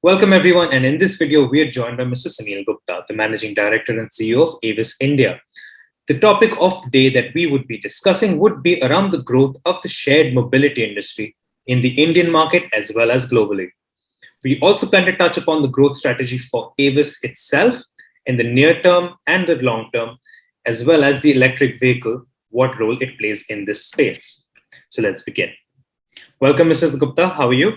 Welcome everyone, and in this video we are joined by Mr. Sunil Gupta, the Managing Director and CEO of Avis India. The topic of the day that we would be discussing would be around the growth of the shared mobility industry in the Indian market as well as globally. We also plan to touch upon the growth strategy for Avis itself in the near term and the long term, as well as the electric vehicle, what role it plays in this space. So let's begin. Welcome, Mrs. Gupta. How are you?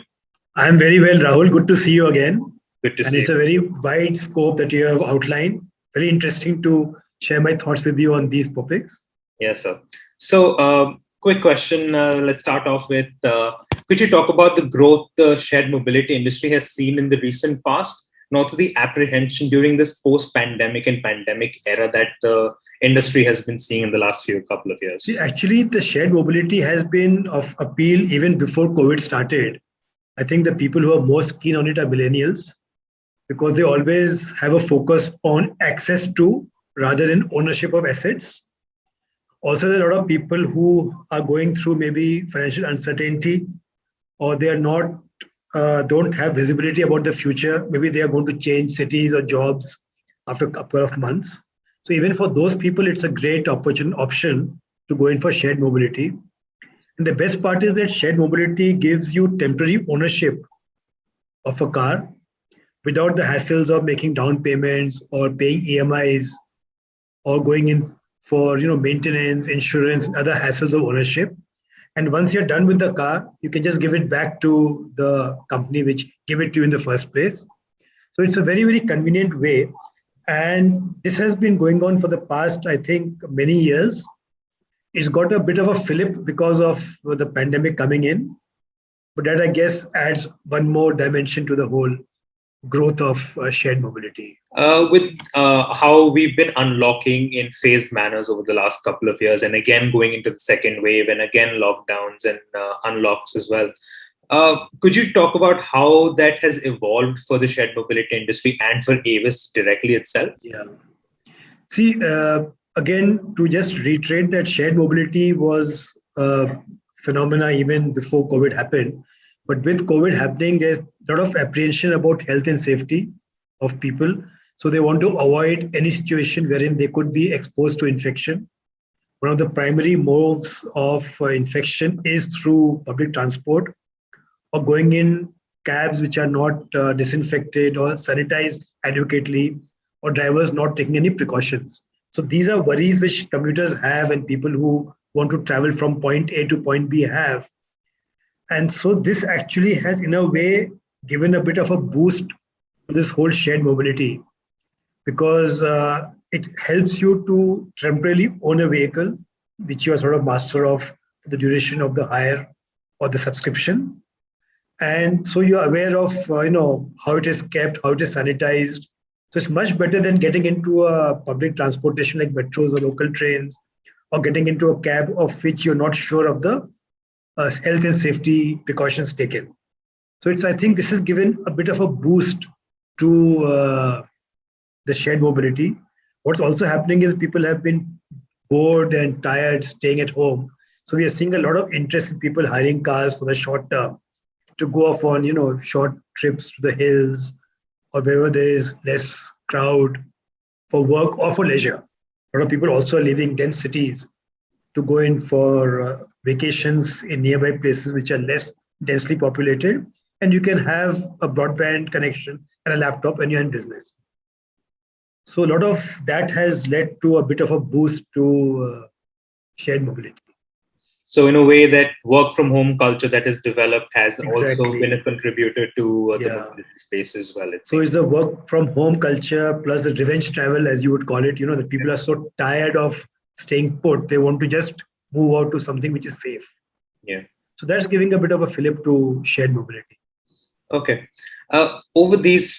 I'm very well, Rahul. Good to see you again. Good to see you. And it's a very wide scope that you have outlined. Very interesting to share my thoughts with you on these topics. Yes, sir. So, quick question. Let's start off with, could you talk about the growth the shared mobility industry has seen in the recent past, and also the apprehension during this post-pandemic and pandemic era that the industry has been seeing in the last couple of years? See, actually, the shared mobility has been of appeal even before COVID started. I think the people who are most keen on it are millennials, because they always have a focus on access to rather than ownership of assets. Also, there are a lot of people who are going through maybe financial uncertainty, or they are not don't have visibility about the future. Maybe they are going to change cities or jobs after a couple of months. So even for those people, it's a great option to go in for shared mobility. And the best part is that shared mobility gives you temporary ownership of a car without the hassles of making down payments or paying EMIs or going in for maintenance, insurance, and other hassles of ownership. And once you're done with the car, you can just give it back to the company which gave it to you in the first place. So it's a very, very convenient way. And this has been going on for the past, I think, many years. It's got a bit of a fillip because of the pandemic coming in, but that I guess adds one more dimension to the whole growth of shared mobility. With how we've been unlocking in phased manners over the last couple of years, and again going into the second wave, and again lockdowns and unlocks as well. Could you talk about how that has evolved for the shared mobility industry and for Avis directly itself? Yeah. See, again, to just reiterate that shared mobility was a phenomena even before COVID happened. But with COVID happening, there's a lot of apprehension about health and safety of people. So they want to avoid any situation wherein they could be exposed to infection. One of the primary modes of infection is through public transport or going in cabs which are not disinfected or sanitized adequately, or drivers not taking any precautions. So these are worries which commuters have and people who want to travel from point A to point B have. And so this actually has, in a way, given a bit of a boost to this whole shared mobility, because it helps you to temporarily own a vehicle, which you are sort of master of for the duration of the hire or the subscription. And so you're aware of, how it is kept, how it is sanitized. So it's much better than getting into a public transportation like metros or local trains, or getting into a cab of which you're not sure of the health and safety precautions taken. So I think this has given a bit of a boost to the shared mobility. What's also happening is people have been bored and tired staying at home. So we are seeing a lot of interest in people hiring cars for the short term to go off on, short trips to the hills, or wherever there is less crowd for work or for leisure. A lot of people also are leaving dense cities to go in for vacations in nearby places which are less densely populated. And you can have a broadband connection and a laptop and you're in business. So a lot of that has led to a bit of a boost to shared mobility. So in a way, that work from home culture that is developed has Exactly. also been a contributor to the mobility space as well. So it's the work from home culture plus the revenge travel, as you would call it. That people are so tired of staying put, they want to just move out to something which is safe. Yeah. So that's giving a bit of a fillip to shared mobility. Okay. Over these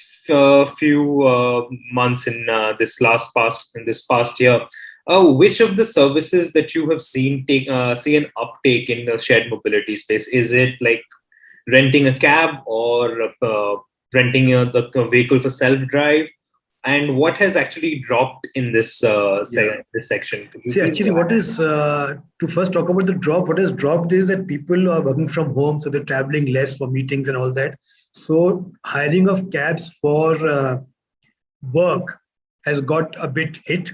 few months in this past year, which of the services that you have seen see an uptake in the shared mobility space? Is it like renting a cab or renting the vehicle for self-drive? And what has actually dropped in this this section? See, actually, what is to first talk about the drop? What has dropped is that people are working from home, so they're traveling less for meetings and all that. So hiring of cabs for work has got a bit hit,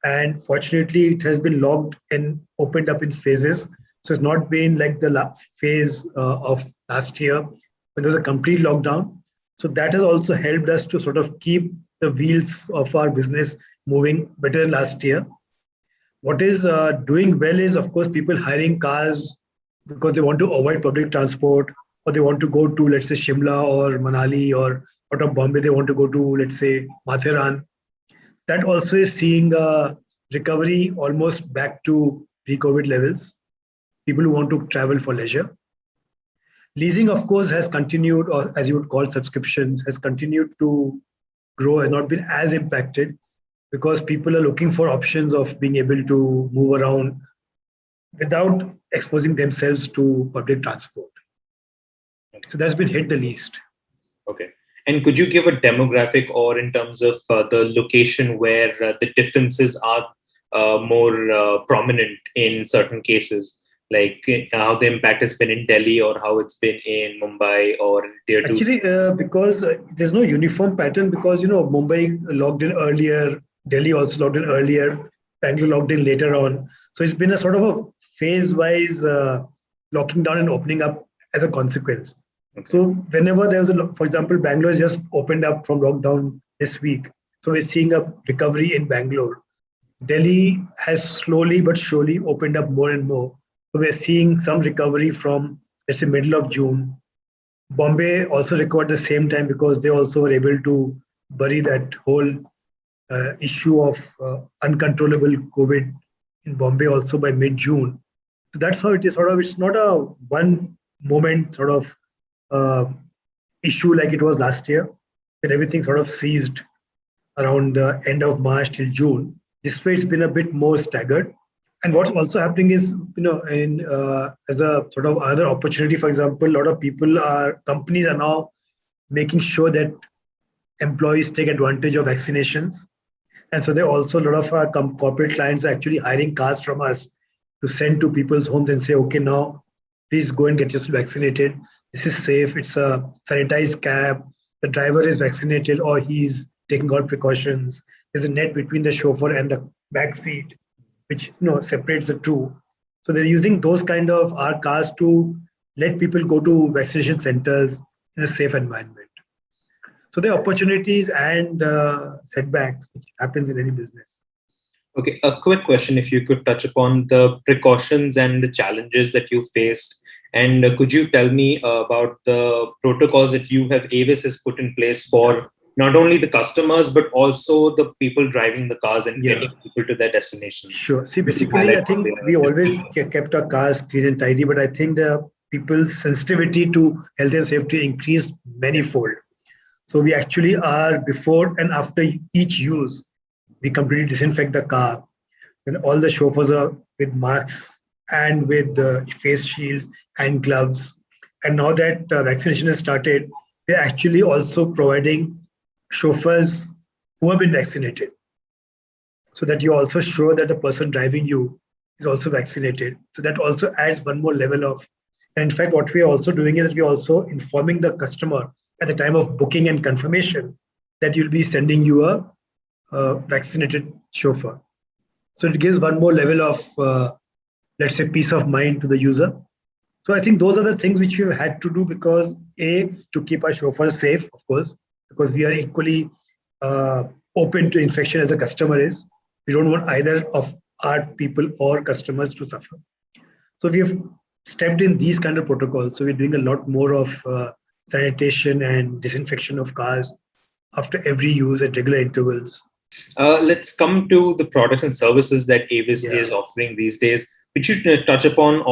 and fortunately it has been locked and opened up in phases. So it's not been like the phase of last year when there was a complete lockdown. So that has also helped us to sort of keep the wheels of our business moving better than last year. What is doing well is, of course, people hiring cars because they want to avoid public transport, or they want to go to, let's say, Shimla or Manali, or out of Bombay, they want to go to, let's say, Mathiran. That also is seeing a recovery almost back to pre-COVID levels. People who want to travel for leisure. Leasing, of course, has continued, or as you would call subscriptions, has continued to grow, has not been as impacted because people are looking for options of being able to move around without exposing themselves to public transport. So that's been hit the least. Okay. And could you give a demographic or in terms of the location where the differences are more prominent in certain cases, like how the impact has been in Delhi or how it's been in Mumbai or in tier two? Actually, because there's no uniform pattern, because Mumbai logged in earlier, Delhi also logged in earlier, Bangalore logged in later on. So it's been a sort of a phase-wise locking down and opening up as a consequence. Okay. So whenever there was for example, Bangalore has just opened up from lockdown this week. So we're seeing a recovery in Bangalore. Delhi has slowly but surely opened up more and more. So we're seeing some recovery from, let's say, middle of June. Bombay also recovered at the same time because they also were able to bury that whole issue of uncontrollable COVID in Bombay also by mid-June. So that's how it is. Sort of, it's not a one moment sort of issue like it was last year, when everything sort of ceased around the end of March till June. This way, it's been a bit more staggered. And what's also happening is, as a sort of other opportunity, for example, a lot of companies are now making sure that employees take advantage of vaccinations. And so there are also a lot of our corporate clients are actually hiring cars from us to send to people's homes and say, okay, now please go and get yourself vaccinated. This is safe. It's a sanitized cab. The driver is vaccinated or he's taking all precautions. There's a net between the chauffeur and the back seat, which separates the two. So they're using those kind of our cars to let people go to vaccination centers in a safe environment. So there are opportunities and setbacks, which happens in any business. Okay, a quick question, if you could touch upon the precautions and the challenges that you faced. And could you tell me about the protocols that Avis has put in place for not only the customers, but also the people driving the cars and getting people to their destination? Sure. See, basically, I think we always kept our cars clean and tidy, but I think the people's sensitivity to health and safety increased manifold. So we actually are, before and after each use, we completely disinfect the car. Then all the chauffeurs are with masks and with face shields and gloves. And now that vaccination has started, we're actually also providing chauffeurs who have been vaccinated, so that you're also sure that the person driving you is also vaccinated. So that also adds one more level of, and in fact, what we are also doing is that we're also informing the customer at the time of booking and confirmation that you'll be sending you a vaccinated chauffeur. So it gives one more level of, let's say, peace of mind to the user. So I think those are the things which we've had to do because to keep our chauffeurs safe, of course, because we are equally open to infection as a customer is. We don't want either of our people or customers to suffer. So we have stepped in these kind of protocols. So we're doing a lot more of sanitation and disinfection of cars after every use at regular intervals. Let's come to the products and services that Avis is offering these days. Could you touch upon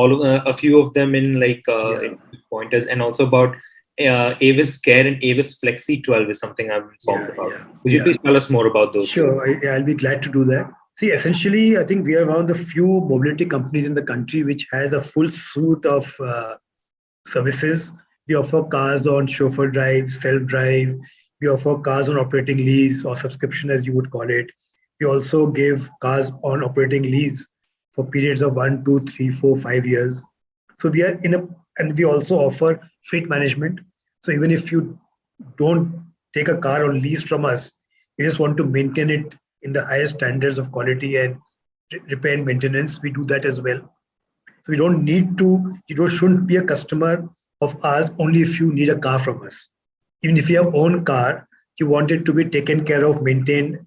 a few of them in in pointers, and also about Avis Care and Avis Flexi 12 is something I'm informed about. Could you please tell us more about those? Sure, I'll be glad to do that. See, essentially, I think we are one of the few mobility companies in the country which has a full suite of services. We offer cars on chauffeur drive, self-drive. We offer cars on operating lease or subscription, as you would call it. We also give cars on operating lease for periods of 1, 2, 3, 4, 5 years. So we are and we also offer fleet management. So even if you don't take a car on lease from us, you just want to maintain it in the highest standards of quality and repair and maintenance, we do that as well. So you don't shouldn't be a customer of ours only if you need a car from us. Even if you have own car, you want it to be taken care of, maintained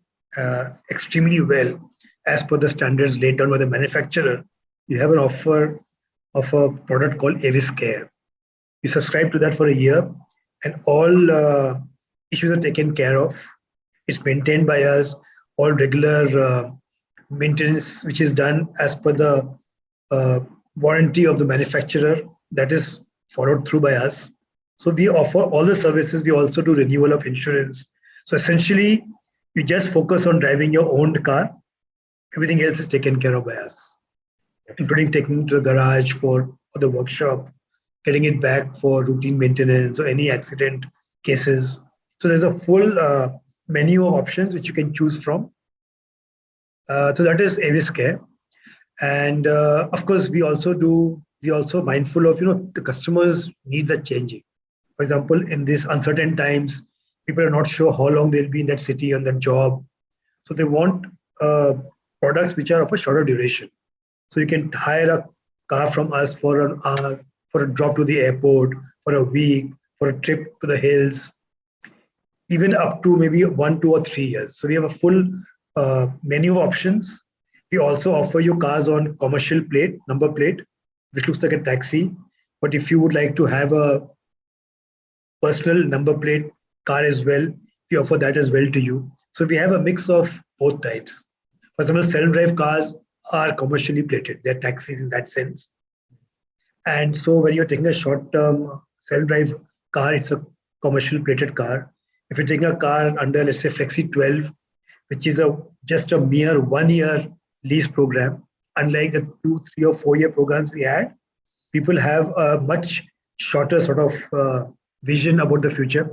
extremely well as per the standards laid down by the manufacturer. You have an offer of a product called Avis Care. You subscribe to that for a year, and all issues are taken care of. It's maintained by us. All regular maintenance, which is done as per the uh, warranty of the manufacturer, that is followed through by us. So we offer all the services. We also do renewal of insurance. So essentially, you just focus on driving your own car. Everything else is taken care of by us, including taking it to the garage for the workshop, getting it back for routine maintenance or any accident cases. So there's a full menu of options which you can choose from. So that is Avis Care. And of course, we also mindful of, the customers' needs are changing. For example, in these uncertain times, people are not sure how long they'll be in that city on that job. So they want products which are of a shorter duration. So you can hire a car from us for an hour, for a drop to the airport, for a week, for a trip to the hills, even up to maybe 1, 2, or 3 years. So we have a full menu of options. We also offer you cars on commercial plate, number plate, which looks like a taxi. But if you would like to have a personal number plate car as well, we offer that as well to you. So we have a mix of both types. For example, self-drive cars are commercially plated. They're taxis in that sense. And so when you're taking a short-term self-drive car, it's a commercial plated car. If you're taking a car under, let's say, Flexi 12, which is just a mere 1 year lease program, unlike the 2, 3, or 4 year programs we had, people have a much shorter sort of vision about the future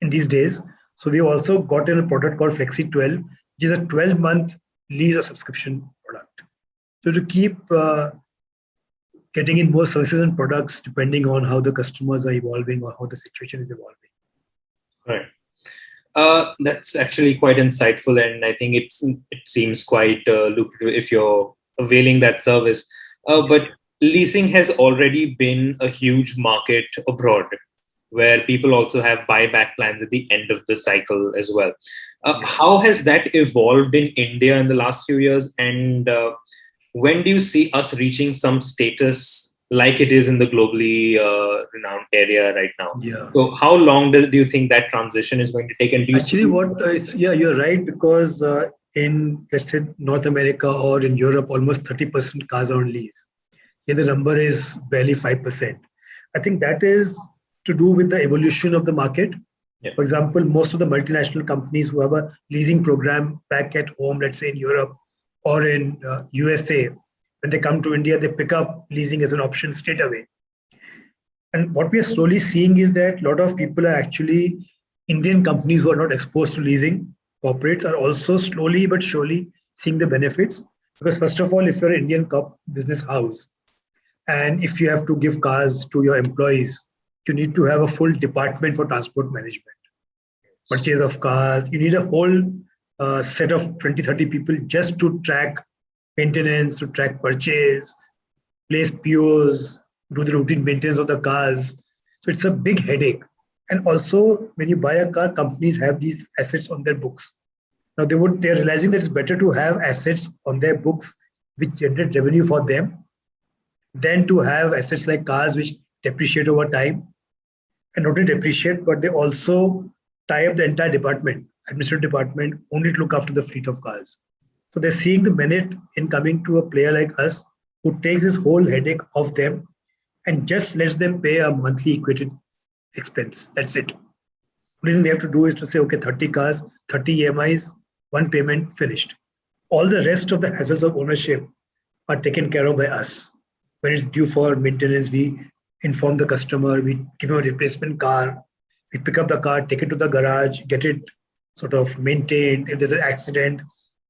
in these days. So we've also gotten a product called Flexi 12, which is a 12-month lease or subscription product. So to keep getting in more services and products depending on how the customers are evolving or how the situation is evolving. Right. That's actually quite insightful, and I think it seems quite lucrative if you're availing that service. But leasing has already been a huge market abroad, where people also have buyback plans at the end of the cycle as well. How has that evolved in India in the last few years, and when do you see us reaching some status like it is in the globally renowned area right now? Yeah. So how long do you think that transition is going to take? And do you Actually, you're right, because in, let's say, North America or in Europe, almost 30% cars are on lease. Here the number is barely 5%. I think that is to do with the evolution of the market. Yeah. For example, most of the multinational companies who have a leasing program back at home, let's say in Europe or in USA, when they come to India, they pick up leasing as an option straight away. And what we are slowly seeing is that a lot of people are actually Indian companies who are not exposed to leasing. Corporates are also slowly but surely seeing the benefits. Because first of all, if you're an Indian business house, and if you have to give cars to your employees, you need to have a full department for transport management, purchase of cars. You need a whole set of 20, 30 people just to track maintenance, to track purchase, place POs, do the routine maintenance of the cars. So it's a big headache. And also, when you buy a car, companies have these assets on their books. Now they're realizing that it's better to have assets on their books which generate revenue for them than to have assets like cars which depreciate over time, and not only depreciate, but they also tie up the entire department, administrative department, only to look after the fleet of cars. So they're seeing the merit in coming to a player like us who takes this whole headache off them and just lets them pay a monthly equated expense. That's it. The reason they have to do is to say, okay, 30 cars, 30 EMIs, one payment, finished. All the rest of the hassles of ownership are taken care of by us. When it's due for maintenance, we inform the customer, we give him a replacement car, we pick up the car, take it to the garage, get it sort of maintained. If there's an accident,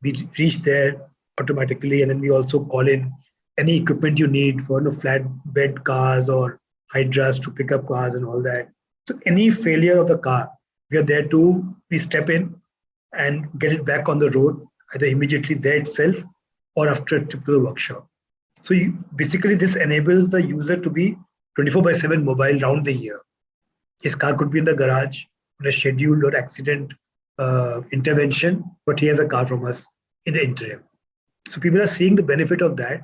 we reach there automatically, and then we also call in any equipment you need for flatbed cars or hydras to pick up cars and all that. So any failure of the car, we step in and get it back on the road, either immediately there itself or after a trip to the workshop. So basically, this enables the user to be 24/7 mobile round the year. His car could be in the garage on a scheduled or accident intervention, but he has a car from us in the interim. So people are seeing the benefit of that.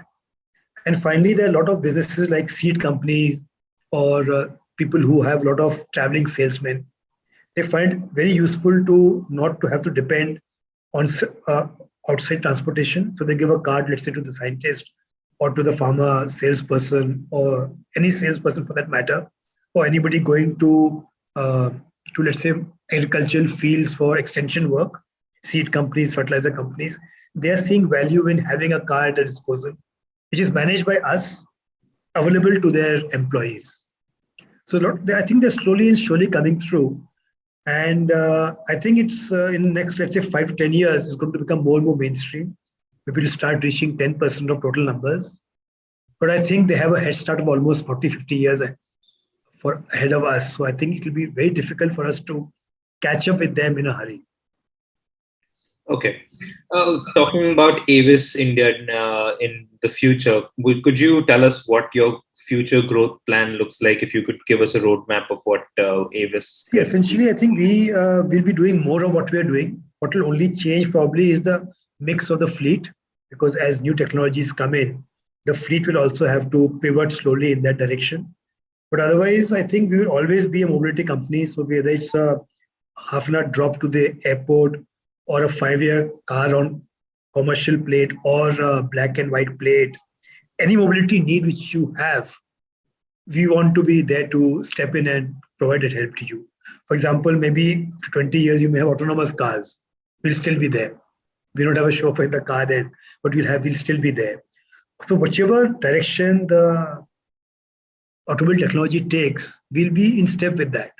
And finally, there are a lot of businesses like seed companies or people who have a lot of traveling salesmen. They find very useful to not to have to depend on outside transportation. So they give a card, let's say, to the scientist or to the pharma salesperson or any salesperson for that matter, or anybody going to let's say agricultural fields for extension work, seed companies, fertilizer companies. They are seeing value in having a car at their disposal, which is managed by us, available to their employees. So I think they're slowly and surely coming through. And I think it's in the next, let's say, 5 to 10 years, it's going to become more and more mainstream. Maybe it'll start reaching 10% of total numbers. But I think they have a head start of almost 40, 50 years ahead of us. So I think it will be very difficult for us to catch up with them in a hurry. Okay. Talking about Avis India in the future, could you tell us what your future growth plan looks like? If you could give us a roadmap of what Avis. Yeah, essentially, I think we will be doing more of what we are doing. What will only change probably is the mix of the fleet, because as new technologies come in, the fleet will also have to pivot slowly in that direction. But otherwise, I think we will always be a mobility company. So whether it's a half an hour drop to the airport or a 5-year car on commercial plate or a black and white plate, any mobility need which you have, we want to be there to step in and provide that help to you. For example, maybe for 20 years, you may have autonomous cars. We'll still be there. We don't have a chauffeur in the car then, but we'll still be there. So whichever direction the automobile technology takes, we'll be in step with that.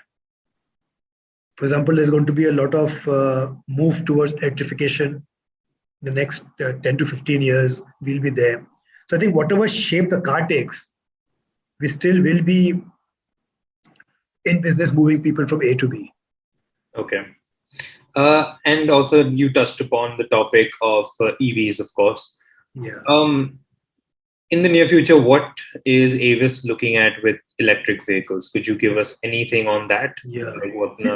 For example, there's going to be a lot of move towards electrification. The next 10 to 15 years, we'll be there. So I think whatever shape the car takes, we still will be in business moving people from A to B. Okay. And also you touched upon the topic of EVs, of course. Yeah. In the near future, what is Avis looking at with electric vehicles? Could you give us anything on that? Yeah.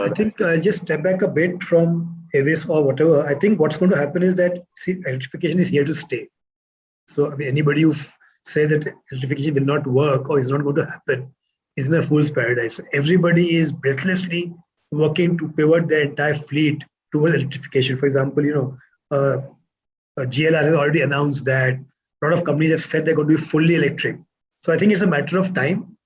I think I'll just step back a bit from Avis or whatever. I think what's going to happen is that, electrification is here to stay. So anybody who say that electrification will not work or is not going to happen is in a fool's paradise. So everybody is breathlessly working to pivot their entire fleet towards electrification. For example, GLR has already announced that a lot of companies have said they're going to be fully electric. So I think it's a matter of time.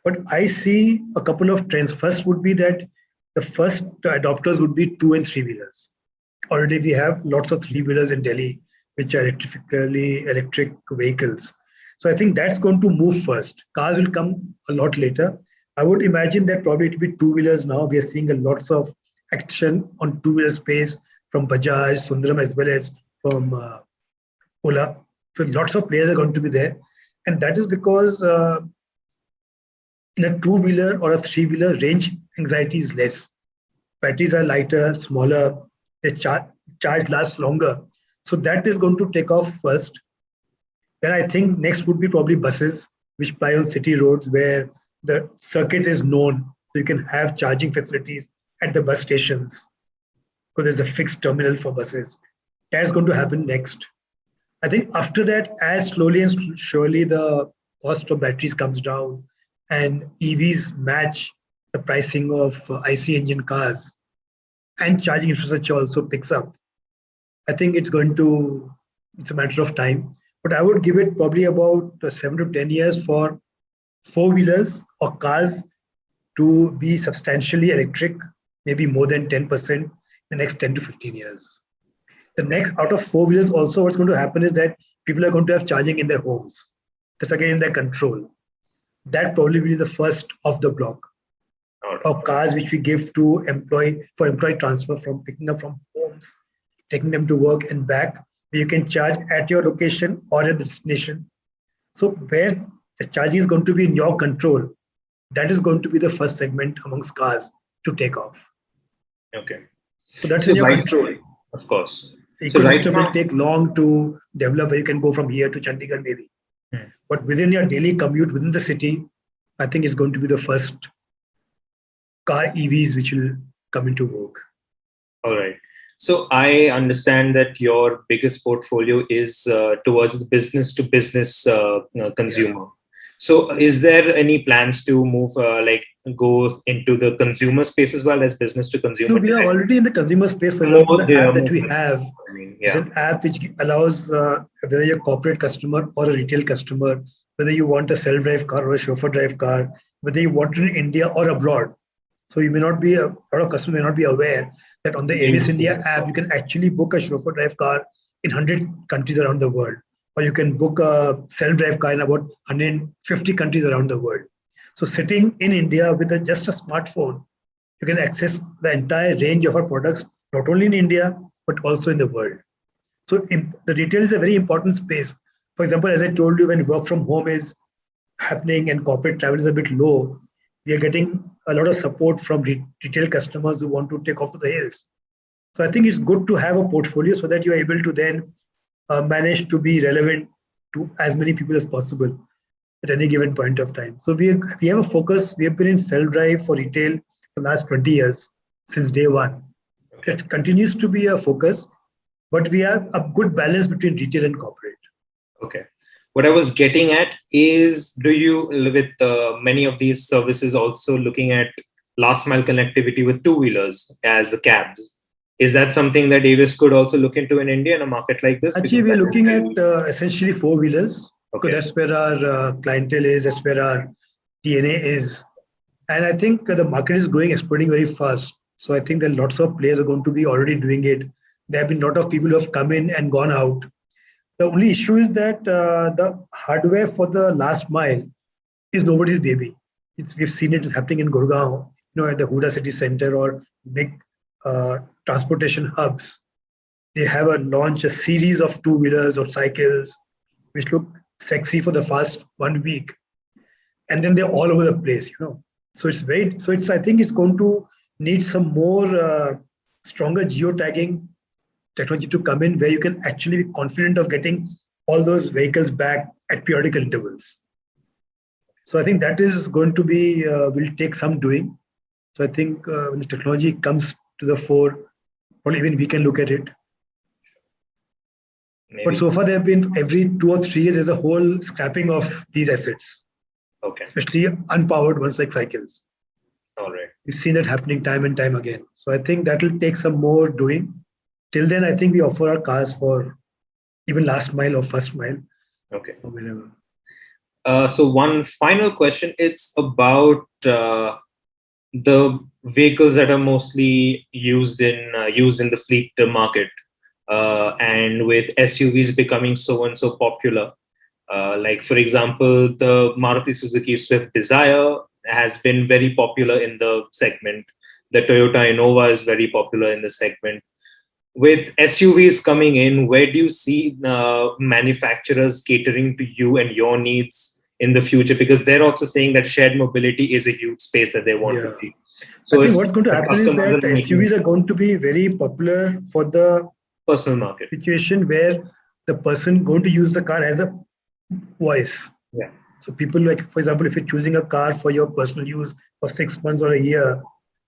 But I see a couple of trends. First would be that the first adopters would be 2 and 3 wheelers. Already we have lots of 3 wheelers in Delhi, which are electric vehicles. So I think that's going to move first. Cars will come a lot later. I would imagine that probably it will be 2 wheelers now. We are seeing lots of action on 2 wheeler space from Bajaj, Sundaram, as well as from Ola. So lots of players are going to be there. And that is because in a 2 wheeler or a 3 wheeler, range anxiety is less. Batteries are lighter, smaller, the charge lasts longer. So that is going to take off first. Then I think next would be probably buses, which ply on city roads where the circuit is known. So you can have charging facilities at the bus stations because there's a fixed terminal for buses. That's going to happen next. I think after that, as slowly and surely the cost of batteries comes down and EVs match the pricing of IC engine cars and charging infrastructure also picks up, I think it's a matter of time. But I would give it probably about 7 to 10 years for 4-wheelers or cars to be substantially electric, maybe more than 10% in the next 10 to 15 years. The next out of 4-wheelers also, what's going to happen is that people are going to have charging in their homes. That's again in their control. That probably will be the first of the block. Or cars which we give to employee transfer from picking up from homes, taking them to work and back. You can charge at your location or at the destination. So where the charging is going to be in your control, that is going to be the first segment amongst cars to take off. Okay. So that's So in your right, control. of course. The So right ecosystem will now, take long to develop, where you can go from here to Chandigarh maybe. But within your daily commute within the city, I think it's going to be the first car EVs which will come into vogue. all right. So I understand that your biggest portfolio is towards the business to business consumer. So is there any plans to move go into the consumer space as well as business to No, consumer? we are already in the consumer space. For example, More the there, app that more we business. have I mean, is yeah. an app which allows whether you're a corporate customer or a retail customer, whether you want a self-drive car or a chauffeur-drive car, whether you want it in India or abroad. So you may not be a lot of customers may not be aware that on the They Avis use India it. app you can actually book a chauffeur-drive car in 100 countries around the world, or you can book a self-drive car in about 150 countries around the world. So sitting in India with just a smartphone, you can access the entire range of our products, not only in India, but also in the world. So the retail is a very important space. For example, as I told you, when work from home is happening and corporate travel is a bit low, we are getting a lot of support from retail customers who want to take off to the hills. So I think it's good to have a portfolio so that you are able to then manage to be relevant to as many people as possible at any given point of time. So we have a focus. We have been in self-drive for retail for the last 20 years since day one. Okay. It continues to be a focus, but we have a good balance between retail and corporate. Okay. What I was getting at is, do you, with many of these services, also looking at last mile connectivity with two-wheelers as the cabs? Is that something that Avis could also look into in India in a market like this? Actually, Because we are that looking is at essentially four-wheelers, because okay. that's where our clientele is, that's where our DNA is. And I think the market is growing, exploding very fast. So I think that lots of players are going to be already doing it. There have been a lot of people who have come in and gone out. The only issue is that the hardware for the last mile is nobody's baby. We've seen it happening in Gurgaon, at the Huda City Center or big transportation hubs. They have a series of two-wheelers or cycles which look sexy for the first 1 week, and then they're all over the place. So I think it's going to need some more stronger geotagging technology to come in, where you can actually be confident of getting all those vehicles back at periodical intervals. So I think that is going to be will take some doing. So I think when the technology comes to the fore, probably even we can look at it. Maybe. But so far, there have been every 2 or 3 years, there's a whole scrapping of these assets. Okay. Especially unpowered ones like cycles. All right. We've seen that happening time and time again. So I think that will take some more doing. Till then, I think we offer our cars for even last mile or first mile. Okay. Or wherever. So one final question. It's about the vehicles that are mostly used in the fleet market, and with SUVs becoming so and so popular. Like, for example, the Maruti Suzuki Swift Desire has been very popular in the segment. The Toyota Innova is very popular in the segment. With SUVs coming in, where do you see manufacturers catering to you and your needs in the future? Because they're also saying that shared mobility is a huge space that they want to be. So I think what's going to happen is that SUVs are going to be very popular for the personal market situation where the person going to use the car as a voice. Yeah. So people, like, for example, if you're choosing a car for your personal use for 6 months or a year,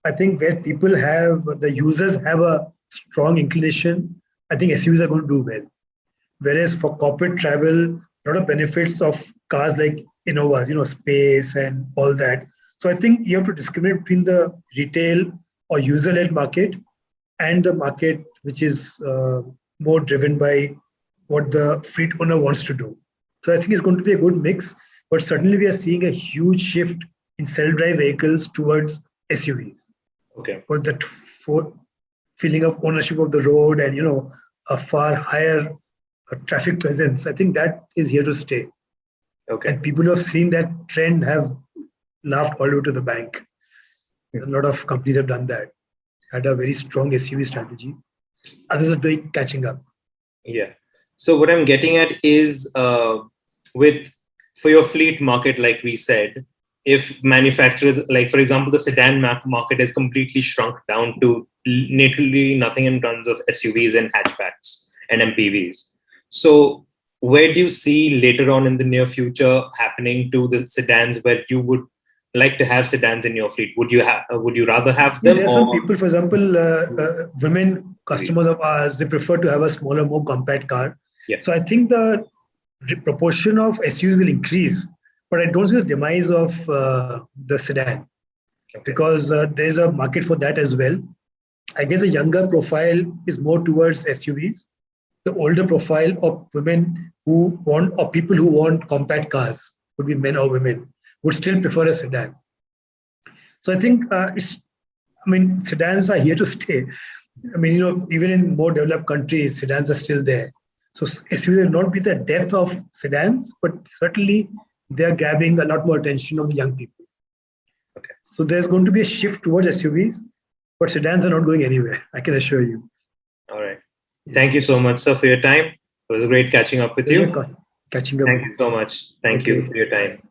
I think where the users have a strong inclination, I think SUVs are going to do well. Whereas for corporate travel, a lot of benefits of cars like Innovas, space and all that. So I think you have to discriminate between the retail or user-led market and the market which is more driven by what the fleet owner wants to do. So I think it's going to be a good mix, but certainly we are seeing a huge shift in self-drive vehicles towards SUVs. Okay. For that feeling of ownership of the road and a far higher traffic presence, I think that is here to stay. Okay. And people who have seen that trend have laughed all the way to the bank. A lot of companies have done that. Had a very strong SUV strategy. Others are catching up. Yeah. So what I'm getting at is, for your fleet market, like we said, if manufacturers, like for example, the sedan market has completely shrunk down to literally nothing in terms of SUVs and hatchbacks and MPVs. So where do you see later on in the near future happening to the sedans, where you would like to have sedans in your fleet? Would you rather have Yeah, them? there are some people, for example, women customers of ours, they prefer to have a smaller, more compact car. Yeah. So I think the proportion of SUVs will increase, but I don't see the demise of the sedan, because there's a market for that as well. I guess the younger profile is more towards SUVs. The older profile of women who want, or people who want compact cars, would be men or women, would still prefer a sedan. So I think sedans are here to stay. Even in more developed countries, sedans are still there. So SUVs will not be the death of sedans, but certainly they are grabbing a lot more attention of the young people. Okay. So there's going to be a shift towards SUVs, but sedans are not going anywhere, I can assure you. All right. Thank you so much, sir, for your time. It was great catching up with you. Catching up. Thank you so much. Thank you for your time.